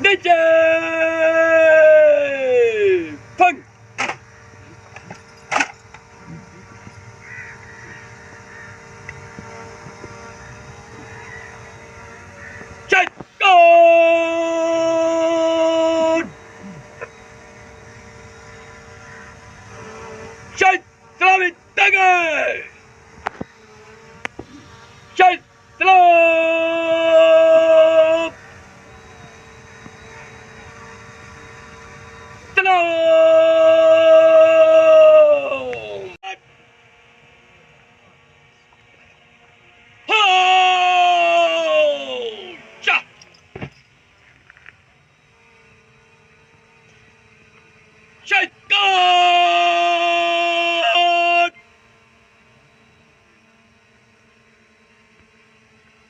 नीचे फंग Scheiß David Dagge! Scheiß Drauf! Drauf! Ho! Tja! Scheiß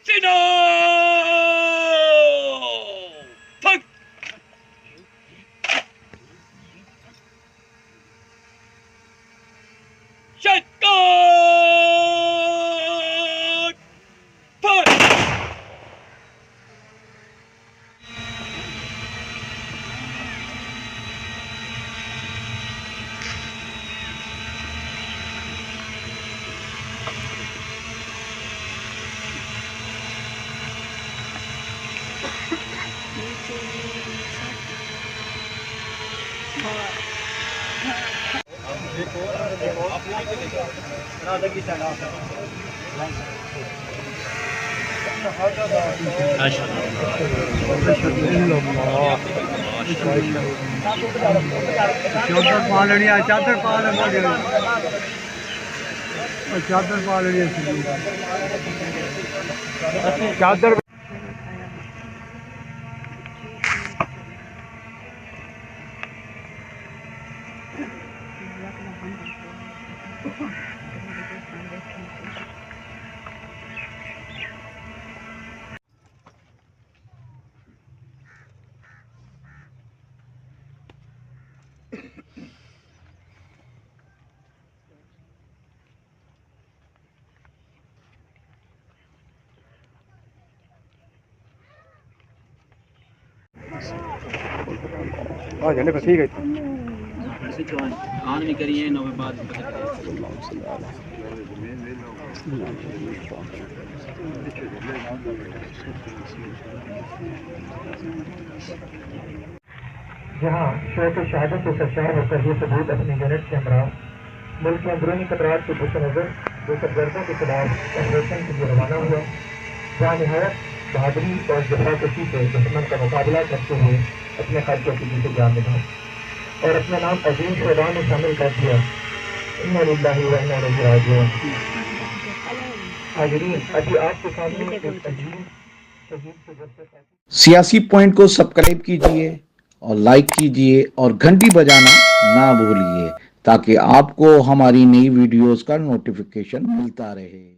Sino! Fang! Shotgun! Fire! चादर पा लेनी चादर ठीक है आन भी करिए नौ बाद जहाँ शौक शहादत से सरशार होकर ये सबूत अपनी यूनिट के हमरा मुल्क में अंदरूनी खतरात के पेश नज़र दहशतगर्दों के खिलाफ ऑपरेशन के लिए रवाना हुआ, जहाँ नहायत बहादुरी और जफाकशी से दुश्मन का मुकाबला करते हुए अपने खर्चों की पीछे जान निभाई और अपना नाम अजीम शहदान में शामिल कर दिया। इन्ना लिल्लाहि व इन्ना इलैहि राजिऊन। हाज़रीन, अभी आपके सामने एक अजीम शहीद से सियासी पॉइंट को सब्सक्राइब कीजिए और लाइक कीजिए और घंटी बजाना ना भूलिए ताकि आपको हमारी नई वीडियोस का नोटिफिकेशन मिलता रहे।